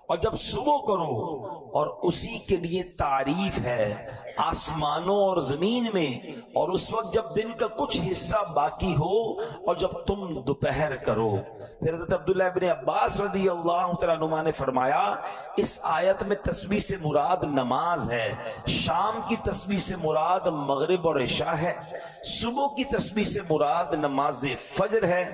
اور جب صبح کرو اور اسی کے لیے تعریف ہے آسمانوں اور زمین میں، اور اس وقت جب دن کا کچھ حصہ باقی ہو اور جب تم دوپہر کرو۔ پھر حضرت عبداللہ ابن عباس رضی اللہ تعالیٰ عنہما نے فرمایا اس آیت میں تسبیح سے مراد نماز ہے، شام کی تسبیح سے مراد مغرب اور عشاء ہے، صبح کی تسبیح سے مراد نماز فجر ہے،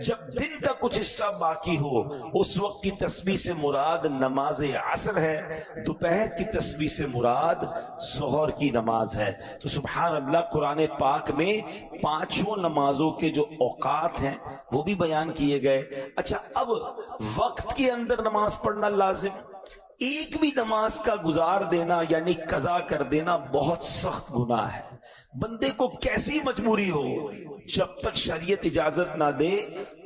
جب دن کا کچھ حصہ باقی ہو اس وقت کی تسبیح سے مراد نماز عصر ہے، دوپہر کی تسبیح سے مراد ظہر کی نماز ہے۔ تو سبحان اللہ، قرآن پاک میں پانچوں نمازوں کے جو اوقات ہیں وہ بھی بیان کیے گئے۔ اچھا، اب وقت کے اندر نماز پڑھنا لازم، ایک بھی نماز کا گزار دینا یعنی قضا کر دینا بہت سخت گناہ ہے۔ بندے کو کیسی مجبوری ہو، جب تک شریعت اجازت نہ دے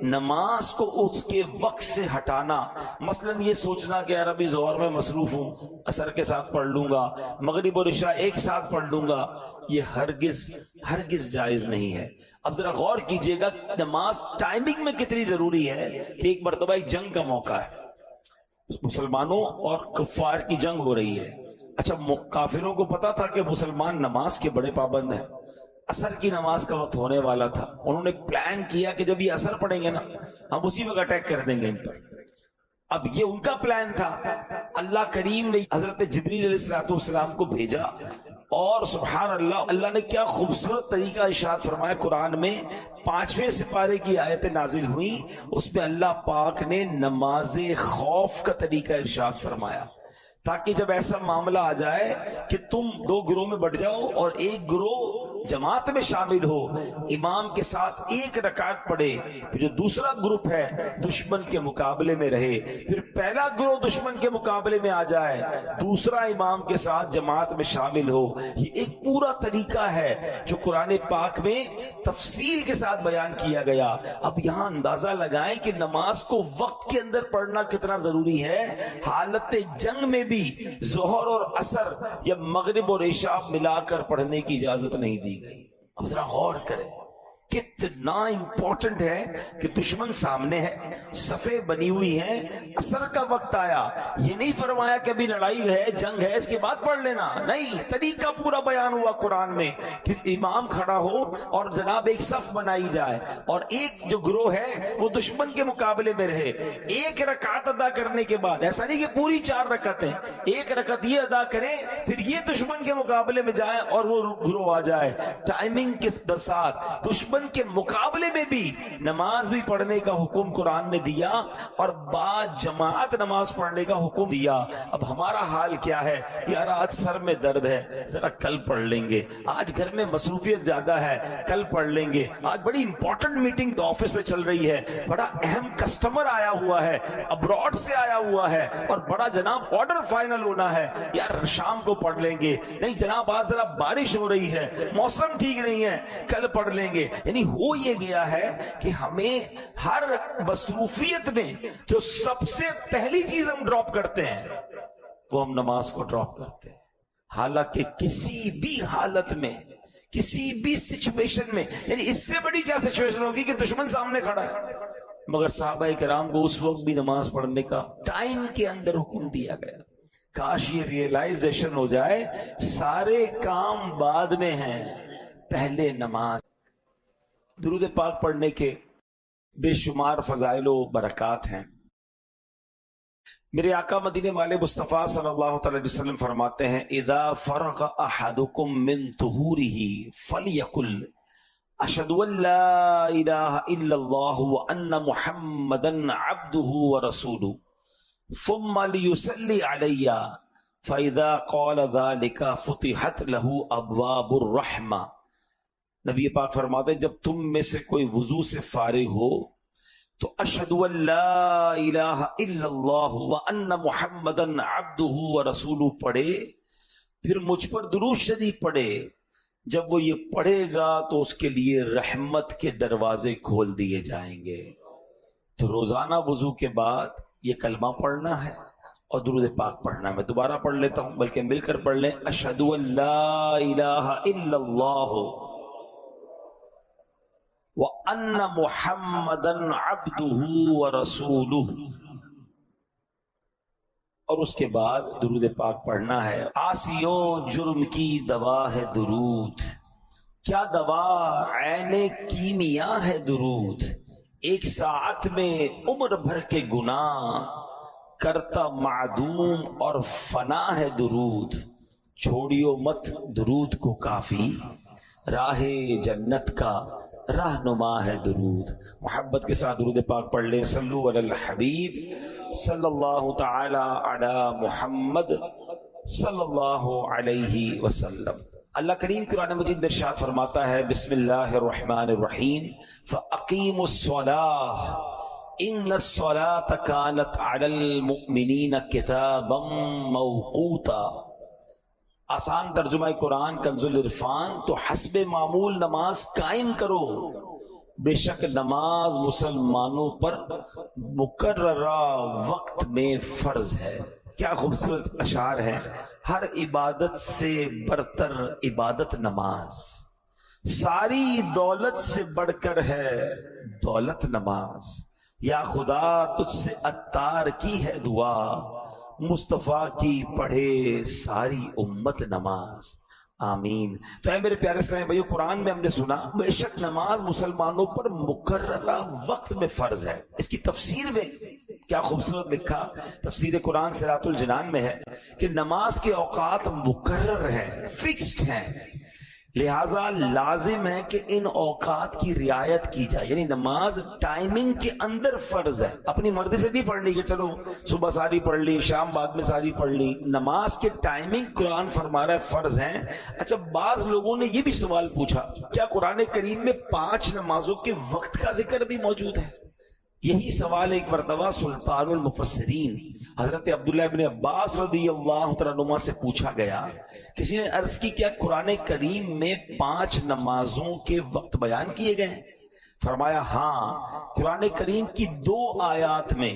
نماز کو اس کے وقت سے ہٹانا، مثلا یہ سوچنا کہ یار ابھی ظہر میں مصروف ہوں، عصر کے ساتھ پڑھ لوں گا، مغرب اور عشاء ایک ساتھ پڑھ لوں گا، یہ ہرگز جائز نہیں ہے۔ اب ذرا غور کیجئے گا نماز ٹائمنگ میں کتنی ضروری ہے کہ ایک مرتبہ ایک جنگ کا موقع ہے، مسلمانوں اور کفار کی جنگ ہو رہی ہے۔ اچھا، کافروں کو پتا تھا کہ مسلمان نماز کے بڑے پابند ہیں، عصر کی نماز کا وقت ہونے والا تھا، انہوں نے پلان کیا کہ جب یہ عصر پڑھیں گے نا ہم اسی وقت اٹیک کر دیں گے ان پر۔ اب یہ ان کا پلان تھا، اللہ کریم نے حضرت جبریل علیہ السلام کو بھیجا، اور سبحان اللہ، اللہ نے کیا خوبصورت طریقہ ارشاد فرمایا قرآن میں، 5ویں سپارے کی آیتیں نازل ہوئی، اس میں اللہ پاک نے نماز خوف کا طریقہ ارشاد فرمایا، تاکہ جب ایسا معاملہ آ جائے کہ تم دو گروہ میں بٹ جاؤ اور ایک گروہ جماعت میں شامل ہو، امام کے ساتھ ایک رکعت پڑھے، پھر جو دوسرا گروپ ہے دشمن کے مقابلے میں رہے، پھر پہلا گروہ دشمن کے مقابلے میں آ جائے، دوسرا امام کے ساتھ جماعت میں شامل ہو۔ یہ ایک پورا طریقہ ہے جو قرآن پاک میں تفصیل کے ساتھ بیان کیا گیا۔ اب یہاں اندازہ لگائیں کہ نماز کو وقت کے اندر پڑھنا کتنا ضروری ہے۔ حالت جنگ میں بھی ظہر اور عصر یا مغرب اور عشاء ملا کر پڑھنے کی اجازت نہیں دی گئی۔ اب ذرا غور کریں کتنا امپورٹنٹ ہے کہ دشمن سامنے ہے، صفیں بنی ہوئی ہیں، عصر کا وقت آیا، یہ نہیں فرمایا کہ ابھی لڑائی ہے، جنگ ہے، اس کے بعد پڑھ لینا، نہیں، طریقہ پورا بیان ہوا قرآن میں کہ امام کھڑا ہو اور جناب ایک صف بنائی جائے، اور ایک جو گروہ ہے وہ دشمن کے مقابلے میں رہے، ایک رکعت ادا کرنے کے بعد، ایسا نہیں کہ پوری 4 رکعتیں، ایک رکعت یہ ادا کریں پھر یہ دشمن کے مقابلے میں جائیں اور وہ گروہ آ جائے، ٹائمنگ کے ساتھ دشمن کے مقابلے میں بھی نماز بھی پڑھنے کا حکم قرآن نے دیا، اور بعد جماعت نماز پڑھنے کا حکم دیا۔ اب ہمارا حال کیا ہے، یار آج سر میں درد ہے، ذرا کل پڑھ لیں گے، آج گھر میں مصروفیت زیادہ ہے، کل پڑھ لیں گے، آج بڑی امپورٹنٹ میٹنگ آفس میں چل رہی ہے، بڑا اہم کسٹمر آیا ہوا ہے، ابراڈ سے آیا ہوا ہے، اور بڑا جناب آرڈر فائنل ہونا ہے، یار شام کو پڑھ لیں گے، نہیں جناب آج ذرا بارش ہو رہی ہے، موسم ٹھیک نہیں ہے، کل پڑھ لیں گے۔ یعنی ہو یہ گیا ہے کہ ہمیں ہر مصروفیت میں جو سب سے پہلی چیز ہم ڈراپ کرتے ہیں وہ ہم نماز کو ڈراپ کرتے ہیں، حالانکہ کسی بھی حالت میں، کسی بھی سچویشن میں، یعنی اس سے بڑی کیا سچویشن ہوگی کہ دشمن سامنے کھڑا ہے، مگر صحابہ کرام کو اس وقت بھی نماز پڑھنے کا ٹائم کے اندر حکم دیا گیا۔ کاش یہ ریئلائزیشن ہو جائے سارے کام بعد میں ہیں، پہلے نماز۔ درود پاک پڑھنے کے بے شمار فضائل و برکات ہیں۔ میرے آقا مدینے والے مصطفیٰ صلی اللہ تعالی وسلم فرماتے ہیں اذا فرغ احدکم من طہورہ فلیقل اشہد ان لا الہ الا اللہ وان محمدا عبدہ ورسولہ ثم لیصلی علی فاذا قال ذلك فتحت له ابواب الرحمہ۔ نبی پاک فرماتے ہیں جب تم میں سے کوئی وضو سے فارغ ہو تو اشہد ان لا الہ الا اللہ وان محمدا عبدہ ورسولہ پڑھے، پھر مجھ پر درود شریف پڑھے۔ جب وہ یہ پڑھے گا تو اس کے لیے رحمت کے دروازے کھول دیے جائیں گے۔ تو روزانہ وضو کے بعد یہ کلمہ پڑھنا ہے اور درود پاک پڑھنا ہے۔ میں دوبارہ پڑھ لیتا ہوں، بلکہ مل کر پڑھ لیں، اشہد ان لا الہ الا اللہ وَأَنَّ مُحَمَّدًا عَبْدُهُ وَرَسُولُهُ۔ اور اس کے بعد درود پاک پڑھنا ہے۔ آسیوں جرم کی دوا ہے درود، کیا دوا عین کیمیا ہے درود، ایک ساعت میں عمر بھر کے گناہ کرتا معدوم اور فنا ہے درود، چھوڑیو مت درود کو کافی، راہ جنت کا رہنما ہے درود۔ محبت کے ساتھ درود پاک پڑھ لیں۔ صلو علی الحبیب صلی اللہ تعالی علی محمد صلی اللہ علیہ وسلم۔ اللہ کریم قرآن مجید میں ارشاد فرماتا ہے، بسم اللہ الرحمن الرحیم، فَأَقِيمُوا الصَّلَاةَ إِنَّ الصَّلَاةَ كَانَتْ عَلَى الْمُؤْمِنِينَ كِتَابًا مَوْقُوتًا۔ آسان ترجمہ قرآن کنز العرفان، تو حسب معمول نماز قائم کرو، بے شک نماز مسلمانوں پر مقررہ وقت میں فرض ہے۔ کیا خوبصورت اشعار ہے۔ ہر عبادت سے برتر عبادت نماز، ساری دولت سے بڑھ کر ہے دولت نماز، یا خدا تجھ سے عطار کی ہے دعا، مصطفیٰ کی پڑھے ساری امت نماز، آمین۔ تو اے میرے پیارے اسلامی بھائیو، قرآن میں ہم نے سنا بے شک نماز مسلمانوں پر مقررہ وقت میں فرض ہے۔ اس کی تفسیر میں کیا خوبصورت لکھا، تفسیر قرآن صراط الجنان میں ہے کہ نماز کے اوقات مقرر ہیں، فکسڈ ہیں، لہذا لازم ہے کہ ان اوقات کی رعایت کی جائے، یعنی نماز ٹائمنگ کے اندر فرض ہے۔ اپنی مرضی سے نہیں پڑھنی کہ چلو صبح ساری پڑھ لی، شام بعد میں ساری پڑھ لی۔ نماز کے ٹائمنگ قرآن فرما رہا ہے فرض ہیں۔ اچھا، بعض لوگوں نے یہ بھی سوال پوچھا، کیا قرآن کریم میں 5 نمازوں کے وقت کا ذکر بھی موجود ہے؟ یہی سوال ایک مرتبہ سلطان المفسرین حضرت عبداللہ ابن عباس رضی اللہ عنہ سے پوچھا گیا۔ کسی نے عرض کی، کیا قرآن کریم میں 5 نمازوں کے وقت بیان کیے گئے ہیں؟ فرمایا ہاں، قرآن کریم کی 2 آیات میں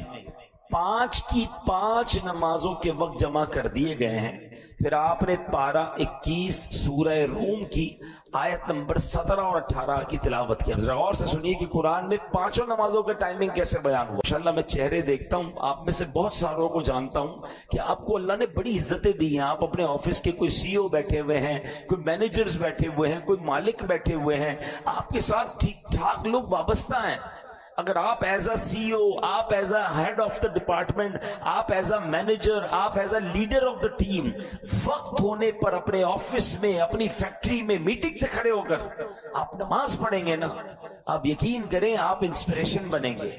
5 کی 5 نمازوں کے وقت جمع کر دیے گئے ہیں۔ پھر آپ نے پارہ 21 سورہ روم کی آیت نمبر 17 اور 18 کی تلاوت کی۔ ذرا غور سے سنیے کہ قرآن میں 5 نمازوں کا ٹائمنگ کیسے بیان ہوا۔ انشاءاللہ میں چہرے دیکھتا ہوں، آپ میں سے بہت ساروں کو جانتا ہوں کہ آپ کو اللہ نے بڑی عزتیں دی ہیں۔ آپ اپنے آفس کے کوئی سی او بیٹھے ہوئے ہیں، کوئی مینیجرز بیٹھے ہوئے ہیں، کوئی مالک بیٹھے ہوئے ہیں، آپ کے ساتھ ٹھیک ٹھاک لوگ وابستہ ہیں۔ اگر آپ ایز اے سی او، آپ as a head of the department, آپ ایز اے مینیجر، آپ as a leader of the team, وقت ہونے پر اپنے آفس میں، اپنی فیکٹری میں میٹنگ سے کھڑے ہو کر آپ نماز پڑھیں گے نا، آپ یقین کریں آپ انسپریشن بنیں گے۔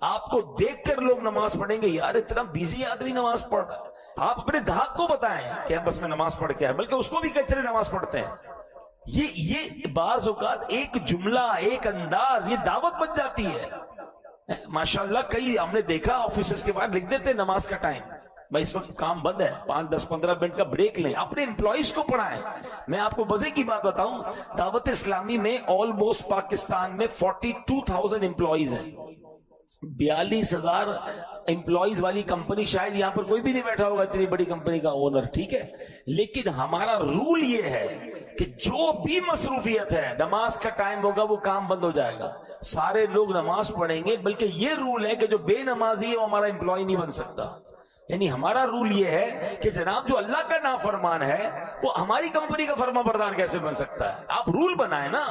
آپ کو دیکھ کر لوگ نماز پڑھیں گے، یار اتنا بیزی آدمی نماز پڑھ رہا ہے۔ آپ اپنے گاہک کو بتائیں کہ بس میں نماز پڑھ کے آیا، بلکہ اس کو بھی کہتے ہیں نماز پڑھتے ہیں۔ یہ بعض اوقات ایک جملہ، ایک انداز، یہ دعوت بن جاتی ہے۔ ماشاءاللہ کئی ہم نے دیکھا آفیسز کے بعد لکھ دیتے نماز کا ٹائم، بھائی اس وقت کام بند ہے، 5 10 15 منٹ کا بریک لیں، اپنے امپلائیز کو پڑھائیں۔ میں آپ کو مزے کی بات بتاؤں، دعوت اسلامی میں آلموسٹ پاکستان میں 42,000 امپلائیز ہیں۔ 42,000 امپلائیز والی کمپنی شاید یہاں پر کوئی بھی نہیں بیٹھا ہوگا، اتنی بڑی کمپنی کا اونر، ٹھیک ہے، لیکن ہمارا رول یہ ہے کہ جو بھی مصروفیت ہے، نماز کا ٹائم ہوگا وہ کام بند ہو جائے گا، سارے لوگ نماز پڑھیں گے، بلکہ یہ رول ہے کہ جو بے نمازی ہے وہ ہمارا امپلائی نہیں بن سکتا۔ یعنی ہمارا رول یہ ہے کہ جناب جو اللہ کا نافرمان ہے وہ ہماری کمپنی کا فرما بردار کیسے بن سکتا ہے؟ آپ رول بنائیں نا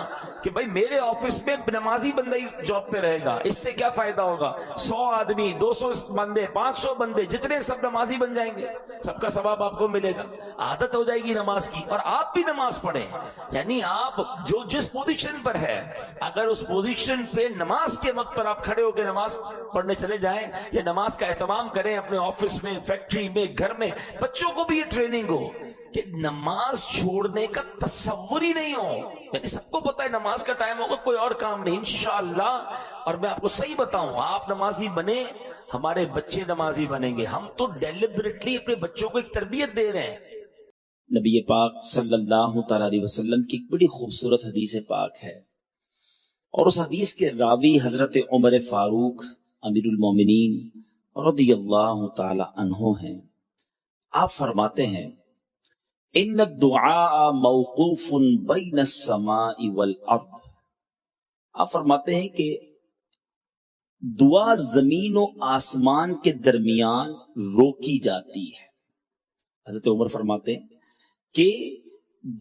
کہ بھائی میرے آفس میں نمازی بندہ ہی جاب پہ رہے گا، اس سے کیا فائدہ ہوگا؟ 100 آدمی، 200 بندے، 500 بندے، جتنے سب نمازی بن جائیں گے، سب کا ثواب آپ کو ملے گا، عادت ہو جائے گی نماز کی، اور آپ بھی نماز پڑھیں۔ یعنی آپ جو جس پوزیشن پر ہے، اگر اس پوزیشن پہ نماز کے وقت پر آپ کھڑے ہو کے نماز پڑھنے چلے جائیں یا نماز کا اہتمام کریں اپنے آفس میں، فیکٹری میں، گھر میں، بچوں کو بھی یہ ٹریننگ ہو کہ نماز چھوڑنے کا تصور ہی نہیں ہو۔ یعنی سب کو پتا ہے نماز کا ٹائم ہوگا، کوئی اور کام نہیں، انشاءاللہ۔ اور میں آپ کو صحیح بتاؤں، آپ نمازی بنے، ہمارے بچے نمازی بنیں گے۔ ہم تو ڈیلیبریٹلی اپنے بچوں کو ایک تربیت دے رہے ہیں۔ نبی پاک صلی اللہ تعالی علیہ وسلم کی ایک بڑی خوبصورت حدیث پاک ہے، اور اس حدیث کے راوی حضرت عمر فاروق امیر المومنین رضی اللہ تعالی عنہ ہیں۔ آپ فرماتے ہیں ان الدعاء موقوف بین السماء والارض۔ آپ فرماتے ہیں کہ دعا زمین و آسمان کے درمیان روکی جاتی ہے. حضرت عمر فرماتے ہیں کہ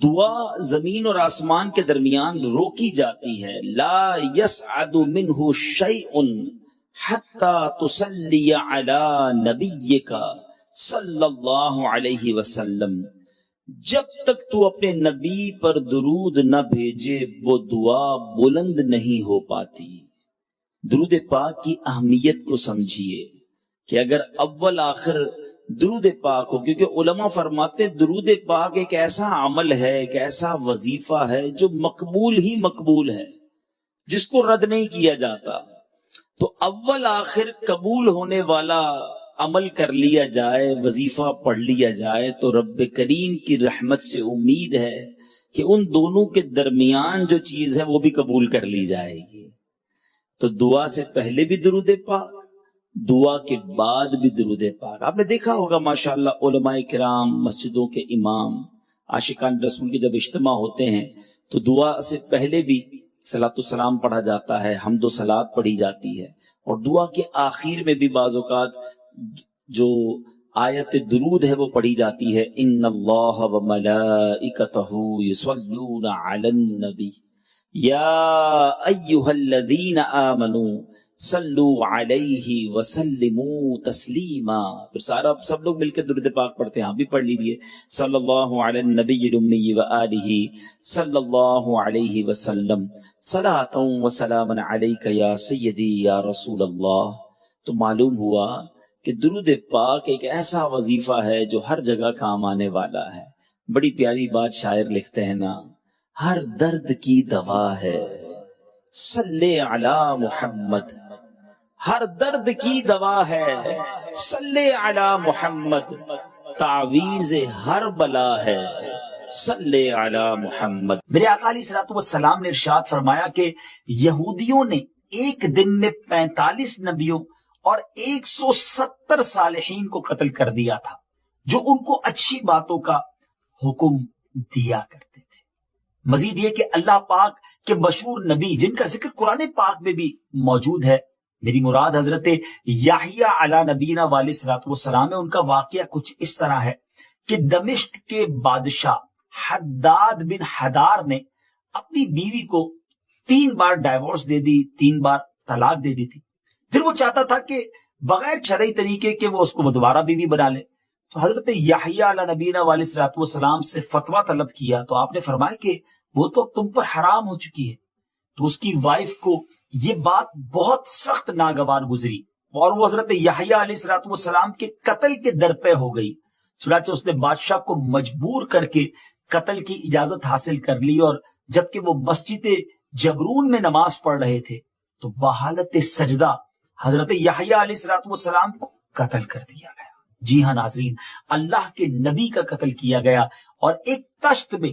دعا زمین اور آسمان کے درمیان روکی جاتی ہے. لا يسعد منه شيء حتى تصلي على نبيك صلی اللہ علیہ وسلم. جب تک تو اپنے نبی پر درود نہ بھیجے وہ دعا بلند نہیں ہو پاتی. درود پاک کی اہمیت کو سمجھیے کہ اگر اول آخر درود پاک ہو، کیونکہ علماء فرماتے درود پاک ایک ایسا عمل ہے، ایک ایسا وظیفہ ہے جو مقبول ہی مقبول ہے، جس کو رد نہیں کیا جاتا. تو اول آخر قبول ہونے والا عمل کر لیا جائے، وظیفہ پڑھ لیا جائے تو رب کریم کی رحمت سے امید ہے کہ ان دونوں کے درمیان جو چیز ہے وہ بھی قبول کر لی جائے گی. تو دعا سے پہلے بھی درود پاک، دعا کے بعد بھی درود پاک. آپ نے دیکھا ہوگا ماشاءاللہ علماء کرام، مسجدوں کے امام، عاشقان رسول کے جب اجتماع ہوتے ہیں تو دعا سے پہلے بھی صلاۃ السلام پڑھا جاتا ہے، حمد و صلات پڑھی جاتی ہے، اور دعا کے آخر میں بھی بعض اوقات جو آیت درود ہے وہ پڑھی جاتی ہے. ان اللہ و ملائکتہ یصلون علی النبی یا ایھا الذین آمنوا صلوا علیہ وسلموا تسلیما. پھر سب لوگ مل کے درود پاک پڑھتے ہیں، آپ بھی پڑھ لیجئے. صلی اللہ علی النبی الامی وآلہ صلی اللہ علیہ وسلم صلاۃ و سلام علیک یا سیدی یا رسول اللہ. تو معلوم ہوا کہ درود پاک ایک ایسا وظیفہ ہے جو ہر جگہ کام آنے والا ہے. بڑی پیاری بات شاعر لکھتے ہیں نا، ہر درد کی دوا ہے صلی علی محمد. ہر درد کی دوا ہے صلی علی محمد. تعویذ ہر بلا ہے صلی علی محمد. میرے آقا علیہ الصلوۃ والسلام نے ارشاد فرمایا کہ یہودیوں نے ایک دن میں 45 نبیوں اور 170 صالحین کو قتل کر دیا تھا جو ان کو اچھی باتوں کا حکم دیا کرتے تھے. مزید یہ کہ اللہ پاک کے مشہور نبی جن کا ذکر قرآن پاک میں بھی موجود ہے، میری مراد حضرت یحییٰ علی نبینا علیہ الصلوۃ والسلام ہے. ان کا واقعہ کچھ اس طرح ہے کہ دمشق کے بادشاہ حداد بن حدار نے اپنی بیوی کو 3 بار ڈائیورس دے دی، 3 بار طلاق دے دی تھی. پھر وہ چاہتا تھا کہ بغیر شرعی طریقے کے وہ اس کو دوبارہ بیوی بنا لے. تو حضرت یحییٰ علی نبینا علیہ الصلوۃ والسلام سے فتویٰ طلب کیا تو آپ نے فرمایا کہ وہ تو تم پر حرام ہو چکی ہے. تو اس کی وائف کو یہ بات بہت سخت ناگوار گزری اور وہ حضرت یحییٰ علیہ الصلوۃ والسلام کے قتل کے در پہ ہو گئی. چنانچہ اس نے بادشاہ کو مجبور کر کے قتل کی اجازت حاصل کر لی، اور جبکہ وہ مسجد جبرون میں نماز پڑھ رہے تھے تو بحالت سجدہ حضرت یحییٰ علیہ الصلوۃ والسلام کو قتل کر دیا گیا. جی ہاں ناظرین، اللہ کے نبی کا قتل کیا گیا اور ایک تشت میں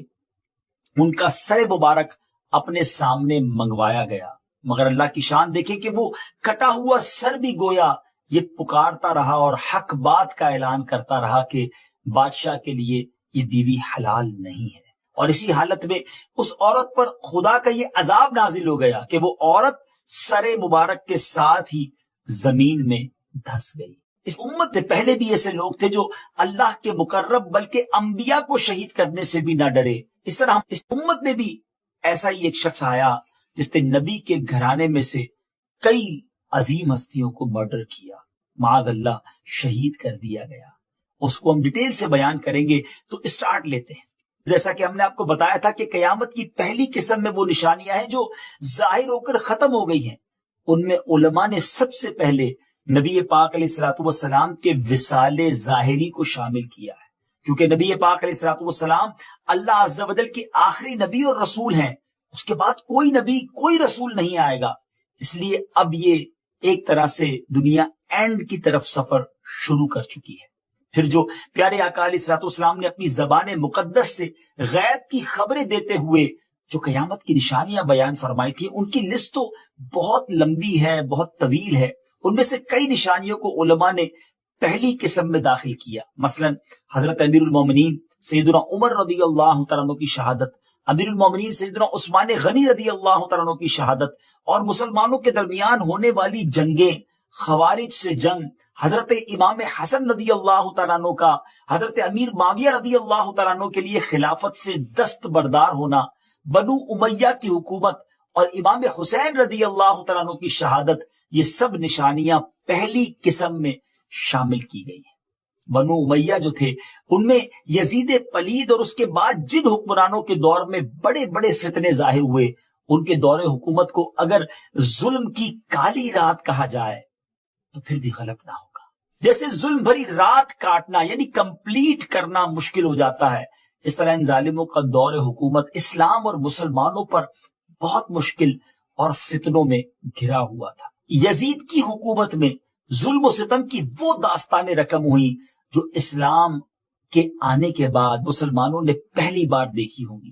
ان کا سر مبارک اپنے سامنے منگوایا گیا. مگر اللہ کی شان دیکھیں کہ وہ کٹا ہوا سر بھی گویا یہ پکارتا رہا اور حق بات کا اعلان کرتا رہا کہ بادشاہ کے لیے یہ بیوی حلال نہیں ہے. اور اسی حالت میں اس عورت پر خدا کا یہ عذاب نازل ہو گیا کہ وہ عورت سر مبارک کے ساتھ ہی زمین میں دھس گئی. اس امت سے پہلے بھی ایسے لوگ تھے جو اللہ کے مقرب بلکہ انبیاء کو شہید کرنے سے بھی نہ ڈرے. اس طرح اس امت میں بھی ایسا ہی ایک شخص آیا جس نے نبی کے گھرانے میں سے کئی عظیم ہستیوں کو مرڈر کیا، معاذ اللہ شہید کر دیا گیا. اس کو ہم ڈیٹیل سے بیان کریں گے. تو اسٹارٹ لیتے ہیں. جیسا کہ ہم نے آپ کو بتایا تھا کہ قیامت کی پہلی قسم میں وہ نشانیاں ہیں جو ظاہر ہو کر ختم ہو گئی ہیں. ان میں علماء نے سب سے پہلے نبی پاک علیہ الصلوۃ والسلام کے وصال ظاہری کو شامل کیا ہے، کیونکہ نبی پاک علیہ الصلوۃ والسلام اللہ عز و جل کے آخری نبی اور رسول ہیں. اس کے بعد کوئی نبی کوئی رسول نہیں آئے گا. اس لیے اب یہ ایک طرح سے دنیا اینڈ کی طرف سفر شروع کر چکی ہے. پھر جو پیارے آقا علیہ الصلوۃ والسلام نے اپنی زبان مقدس سے غیب کی خبریں دیتے ہوئے جو قیامت کی نشانیاں بیان فرمائی تھی، ان کی لسٹ تو بہت لمبی ہے، بہت طویل ہے. ان میں سے کئی نشانیوں کو علماء نے پہلی قسم میں داخل کیا. مثلا حضرت امیر المومنین سیدنا عمر رضی اللہ تعالیٰ عنہ کی شہادت، امیر المومنین سیدنا عثمان غنی رضی اللہ تعالیٰ عنہ کی شہادت اور مسلمانوں کے درمیان ہونے والی جنگیں، خوارج سے جنگ، حضرت امام حسن رضی اللہ تعالیٰ عنہ کا حضرت امیر معاویہ رضی اللہ تعالیٰ عنہ کے لیے خلافت سے دستبردار ہونا، بنو امیہ کی حکومت اور امام حسین رضی اللہ تعالیٰ عنہ کی شہادت، یہ سب نشانیاں پہلی قسم میں شامل کی گئی ہیں۔ بنو امیہ جو تھے ان میں یزید پلید اور اس کے بعد جن حکمرانوں کے دور میں بڑے بڑے فتنے ظاہر ہوئے، ان کے دور حکومت کو اگر ظلم کی کالی رات کہا جائے تو پھر بھی غلط نہ ہوگا۔ جیسے ظلم بھری رات کاٹنا یعنی کمپلیٹ کرنا مشکل ہو جاتا ہے، اس طرح ان ظالموں کا دور حکومت اسلام اور مسلمانوں پر بہت مشکل اور فتنوں میں گھرا ہوا تھا۔ یزید کی حکومت میں ظلم و ستم کی وہ داستانیں رقم ہوئی جو اسلام کے آنے کے بعد مسلمانوں نے پہلی بار دیکھی ہوں گی۔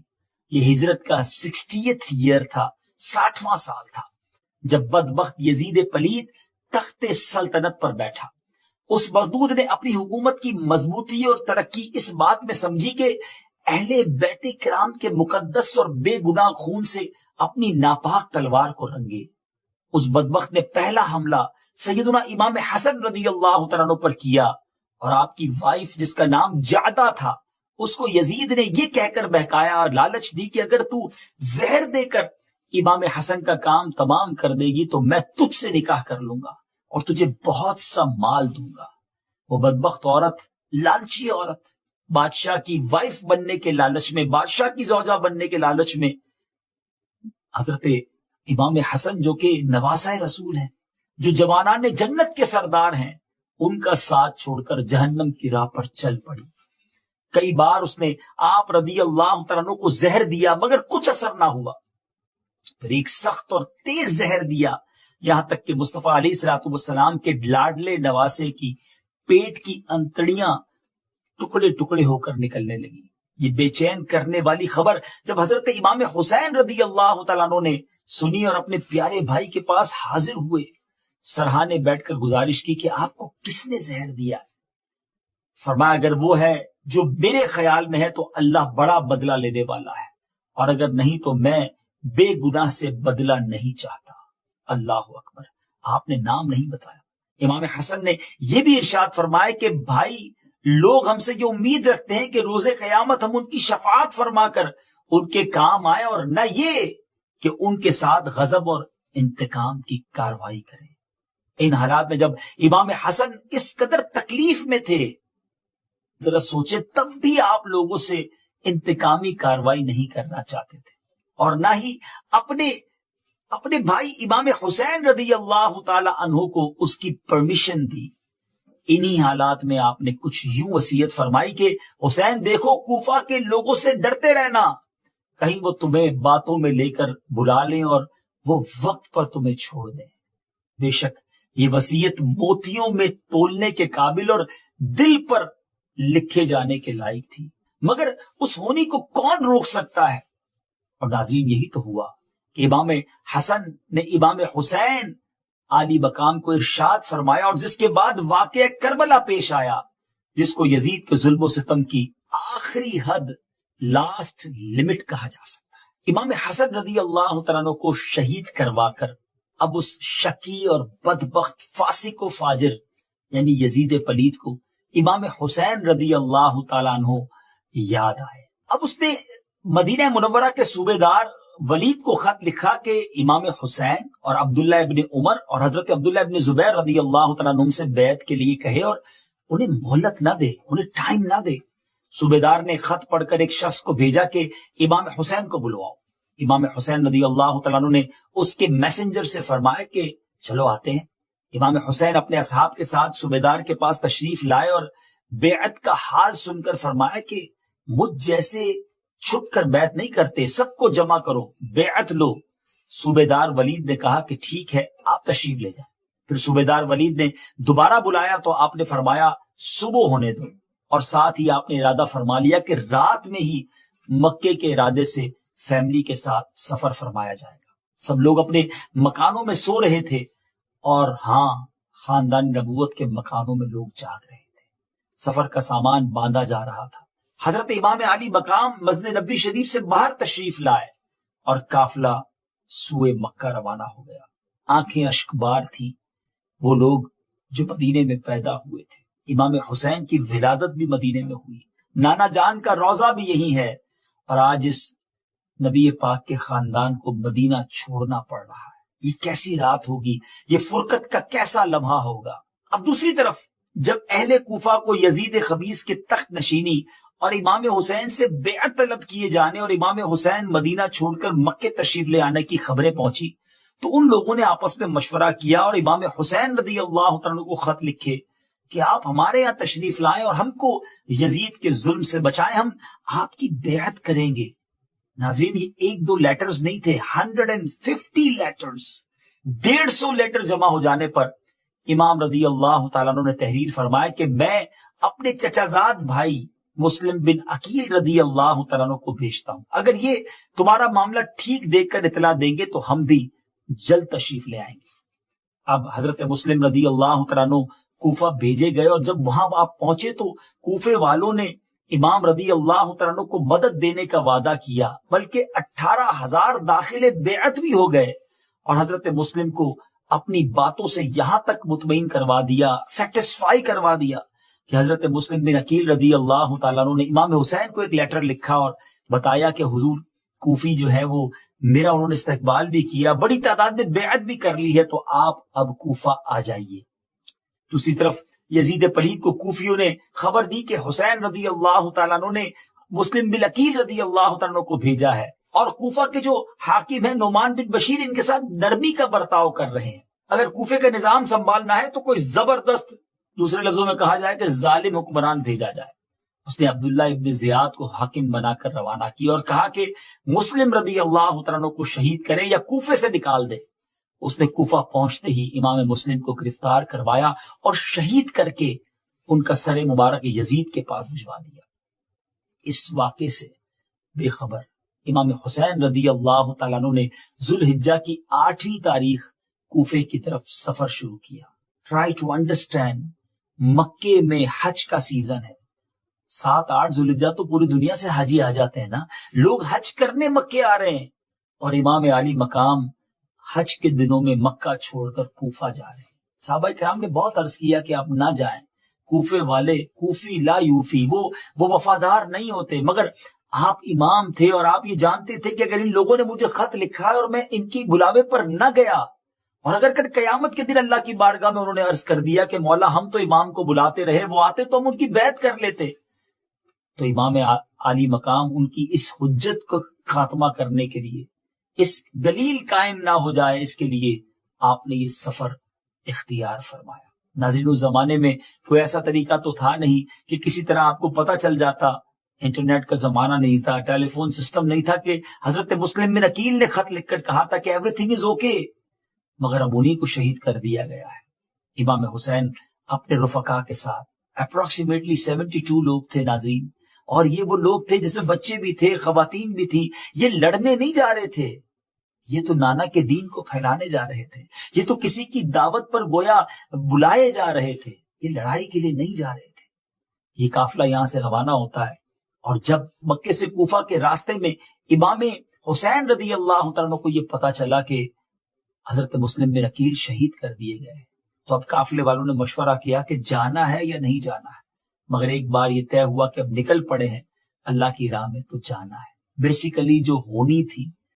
یہ ہجرت کا 60th ایئر تھا، 60واں سال تھا، جب بدبخت یزید پلید تخت سلطنت پر بیٹھا۔ اس مردود نے اپنی حکومت کی مضبوطی اور ترقی اس بات میں سمجھی کہ اہل بیت کرام کے مقدس اور بے گناہ خون سے اپنی ناپاک تلوار کو رنگے۔ اس بدبخت نے پہلا حملہ سیدنا امام حسن رضی اللہ تعالیٰ عنہ پر کیا، اور آپ کی وائف جس کا نام جعدہ تھا، اس کو یزید نے یہ کہہ کر بہکایا اور لالچ دی کہ اگر تو زہر دے کر امام حسن کا کام تمام کر دے گی تو میں تجھ سے نکاح کر لوں گا اور تجھے بہت سا مال دوں گا۔ وہ بدبخت عورت، لالچی عورت، بادشاہ کی وائف بننے کے لالچ میں، بادشاہ کی زوجہ بننے کے لالچ میں حضرت امام حسن جو کہ نواسہ رسول ہیں، جو جوانان جنت کے سردار ہیں، ان کا ساتھ چھوڑ کر جہنم کی راہ پر چل پڑی۔ کئی بار اس نے آپ رضی اللہ تعالیٰ عنہ کو زہر دیا مگر کچھ اثر نہ ہوا، پھر ایک سخت اور تیز زہر دیا، یہاں تک کہ مصطفیٰ علیہ الصلوۃ والسلام کے لاڈلے نواسے کی پیٹ کی انتڑیاں ٹکڑے ٹکڑے ہو کر نکلنے لگی۔ یہ بے چین کرنے والی خبر جب حضرت امام حسین رضی اللہ تعالیٰ عنہ نے سنی اور اپنے پیارے بھائی کے پاس حاضر ہوئے، سرہانے بیٹھ کر گزارش کی کہ آپ کو کس نے زہر دیا؟ فرمایا اگر وہ ہے جو میرے خیال میں ہے تو اللہ بڑا بدلہ لینے والا ہے، اور اگر نہیں تو میں بے گناہ سے بدلہ نہیں چاہتا۔ اللہ اکبر، آپ نے نام نہیں بتایا۔ امام حسن نے یہ بھی ارشاد فرمایا کہ بھائی، لوگ ہم سے یہ امید رکھتے ہیں کہ روز قیامت ہم ان کی شفاعت فرما کر ان کے کام آئے، اور نہ یہ کہ ان کے ساتھ غضب اور انتقام کی کاروائی کریں۔ ان حالات میں جب امام حسن اس قدر تکلیف میں تھے، ذرا سوچے، تب بھی آپ لوگوں سے انتقامی کاروائی نہیں کرنا چاہتے تھے، اور نہ ہی اپنے بھائی امام حسین رضی اللہ تعالی عنہ کو اس کی پرمیشن دی۔ انہی حالات میں آپ نے کچھ یوں وصیت فرمائی کہ حسین دیکھو، کوفہ کے لوگوں سے ڈرتے رہنا، کہیں وہ تمہیں باتوں میں لے کر بلا لیں اور وہ وقت پر تمہیں چھوڑ دیں۔ بے شک یہ وصیت موتیوں میں تولنے کے قابل اور دل پر لکھے جانے کے لائق تھی، مگر اس ہونی کو کون روک سکتا ہے؟ اور ناظرین، یہی تو ہوا کہ امام حسن نے امام حسین عالی مقام کو ارشاد فرمایا، اور جس کے بعد واقعہ کربلا پیش آیا، جس کو یزید کے ظلم و ستم کی آخری حد، لاسٹ لمٹ کہا جا سکتا ہے۔ امام حسن رضی اللہ تعالیٰ عنہ کو شہید کروا کر اب اس شقی اور بدبخت فاسق و فاجر یعنی یزید پلید کو امام حسین رضی اللہ تعالیٰ عنہ یاد آئے۔ اب اس نے مدینہ منورہ کے صوبیدار ولید کو خط لکھا کہ امام حسین اور عبداللہ ابن عمر اور حضرت عبداللہ ابن زبیر رضی اللہ تعالیٰ عنہ سے بیعت کے لیے کہے اور انہیں مہلت نہ دے، انہیں ٹائم نہ دے۔ صوبیدار نے خط پڑھ کر ایک شخص کو بھیجا کہ امام حسین کو بلواؤ۔ امام حسین رضی اللہ تعالیٰ عنہ نے اس کے میسنجر سے فرمایا کہ چلو آتے ہیں۔ امام حسین اپنے اصحاب کے ساتھ صوبیدار کے پاس تشریف لائے اور بیعت کا حال سن کر فرمایا کہ مجھ جیسے چھپ کر بیعت نہیں کرتے، سب کو جمع کرو، بیعت لو۔ صوبیدار ولید نے کہا کہ ٹھیک ہے، آپ تشریف لے جائیں۔ پھر صوبیدار ولید نے دوبارہ بلایا تو آپ نے فرمایا صبح ہونے دو، اور ساتھ ہی آپ نے ارادہ فرما لیا کہ رات میں ہی مکے کے ارادے سے فیملی کے ساتھ سفر فرمایا جائے گا۔ سب لوگ اپنے مکانوں میں سو رہے تھے، اور ہاں، خاندان نبوت کے مکانوں میں لوگ جاگ رہے تھے۔ سفر کا سامان باندھا جا رہا تھا۔ حضرت امام علی مقام مسجد نبوی شریف سے باہر تشریف لائے اور قافلہ سوئے مکہ روانہ ہو گیا. آنکھیں اشکبار تھی وہ لوگ جو مدینے میں پیدا ہوئے تھے. امام حسین کی ولادت بھی مدینے میں ہوئی, نانا جان کا روضہ بھی یہی ہے, اور آج اس نبی پاک کے خاندان کو مدینہ چھوڑنا پڑ رہا ہے. یہ کیسی رات ہوگی, یہ فرقت کا کیسا لمحہ ہوگا. اب دوسری طرف جب اہل کوفہ کو یزید خبیث کے تخت نشینی اور امام حسین سے بیعت طلب کیے جانے اور امام حسین مدینہ چھوڑ کر مکے تشریف لے آنے کی خبریں پہنچی, تو ان لوگوں نے آپس میں مشورہ کیا اور امام حسین رضی اللہ تعالیٰ کو خط لکھے کہ آپ ہمارے یہاں تشریف لائیں اور ہم کو یزید کے ظلم سے بچائیں, ہم آپ کی بیعت کریں گے. ناظرین, یہ ایک دو لیٹرز نہیں تھے, 150 لیٹرز, 150 لیٹر جمع ہو جانے پر امام رضی اللہ تعالیٰ نے تحریر فرمایا کہ میں اپنے چچا زاد بھائی مسلم بن عقیل رضی اللہ تعالیٰ کو بھیجتا ہوں, اگر یہ تمہارا معاملہ ٹھیک دیکھ کر اطلاع دیں گے تو ہم بھی جلد تشریف لے آئیں گے. اب حضرت مسلم رضی اللہ تعالیٰ کوفہ بھیجے گئے, اور جب وہاں آپ پہنچے تو کوفے والوں نے امام رضی اللہ تعالیٰ کو مدد دینے کا وعدہ کیا, بلکہ 18,000 داخل بیعت بھی ہو گئے, اور حضرت مسلم کو اپنی باتوں سے یہاں تک مطمئن کروا دیا, سیٹسفائی کروا دیا کہ حضرت مسلم بن عقیل رضی اللہ تعالیٰ نے امام حسین کو ایک لیٹر لکھا اور بتایا کہ حضور کوفی جو ہے وہ میرا انہوں نے استقبال بھی کیا, بڑی تعداد میں بیعت بھی کر لی ہے, تو آپ اب کوفہ آ جائیے. دوسری طرف یزید پلید کو کوفیوں نے خبر دی کہ حسین رضی اللہ تعالیٰ نے مسلم بن عقیل رضی اللہ تعالیٰ کو بھیجا ہے, اور کوفہ کے جو حاکم ہیں نعمان بن بشیر ان کے ساتھ نرمی کا برتاؤ کر رہے ہیں. اگر کوفے کا نظام سنبھالنا ہے تو کوئی زبردست, دوسرے لفظوں میں کہا جائے کہ ظالم حکمران بھیجا جائے. اس نے عبداللہ ابن زیاد کو حاکم بنا کر روانہ کیا اور کہا کہ مسلم رضی اللہ تعالیٰ کو شہید کرے یا کوفے سے نکال دے. اس نے کوفہ پہنچتے ہی امام مسلم کو گرفتار کروایا اور شہید کر کے ان کا سر مبارک یزید کے پاس بھجوا دیا. اس واقعے سے بے خبر امام حسین رضی اللہ تعالیٰ نے ذوالحجہ کی 8ویں تاریخ کوفے کی طرف سفر شروع کیا. ٹرائی ٹو انڈرسٹینڈ, مکے میں حج کا سیزن ہے, 7-8 ذوالحجہ تو پوری دنیا سے حاجی آ جاتے ہیں نا, لوگ حج کرنے مکے آ رہے ہیں, اور امام علی مقام حج کے دنوں میں مکہ چھوڑ کر کوفہ جا رہے ہیں. صحابہ کرام نے بہت عرض کیا کہ آپ نہ جائیں, کوفے والے کوفی لا یوفی, وہ وفادار نہیں ہوتے, مگر آپ امام تھے اور آپ یہ جانتے تھے کہ اگر ان لوگوں نے مجھے خط لکھا ہے اور میں ان کی بلاوے پر نہ گیا, اور اگر کل قیامت کے دن اللہ کی بارگاہ میں انہوں نے عرض کر دیا کہ مولا ہم تو امام کو بلاتے رہے, وہ آتے تو ہم ان کی بیعت کر لیتے, تو امام علی مقام ان کی اس حجت کو خاتمہ کرنے کے لیے, اس دلیل قائم نہ ہو جائے, اس کے لیے آپ نے یہ سفر اختیار فرمایا. ناظرین, اس زمانے میں کوئی ایسا طریقہ تو تھا نہیں کہ کسی طرح آپ کو پتہ چل جاتا, انٹرنیٹ کا زمانہ نہیں تھا, ٹیلی فون سسٹم نہیں تھا کہ حضرت مسلم بن عقیل نے خط لکھ کر کہا تھا کہ ایوری تھنگ از اوکے, مگر اب انہیں کو شہید کر دیا گیا ہے. امام حسین اپنے رفقا کے ساتھ اپروکسیمیٹلی 72 لوگ تھے ناظرین, اور یہ وہ لوگ تھے جس میں بچے بھی تھے, خواتین بھی تھی. یہ لڑنے نہیں جا رہے تھے, یہ تو نانا کے دین کو پھیلانے جا رہے تھے, یہ تو کسی کی دعوت پر گویا بلائے جا رہے تھے, یہ لڑائی کے لیے نہیں جا رہے تھے. یہ قافلہ یہاں سے روانہ ہوتا ہے, اور جب مکے سے کوفہ کے راستے میں امام حسین رضی اللہ تعالیٰ کو یہ پتا چلا کہ حضرت مسلم بن عقیل شہید کر دیے گئے, تو اب قافلے والوں نے مشورہ کیا کہ جانا ہے یا نہیں جانا ہے. مگر ایک بار یہ طے ہوا کہ اب نکل پڑے ہیں اللہ کی راہ میں, تو جانا ہے. بیسیکلی جو ہونی تھی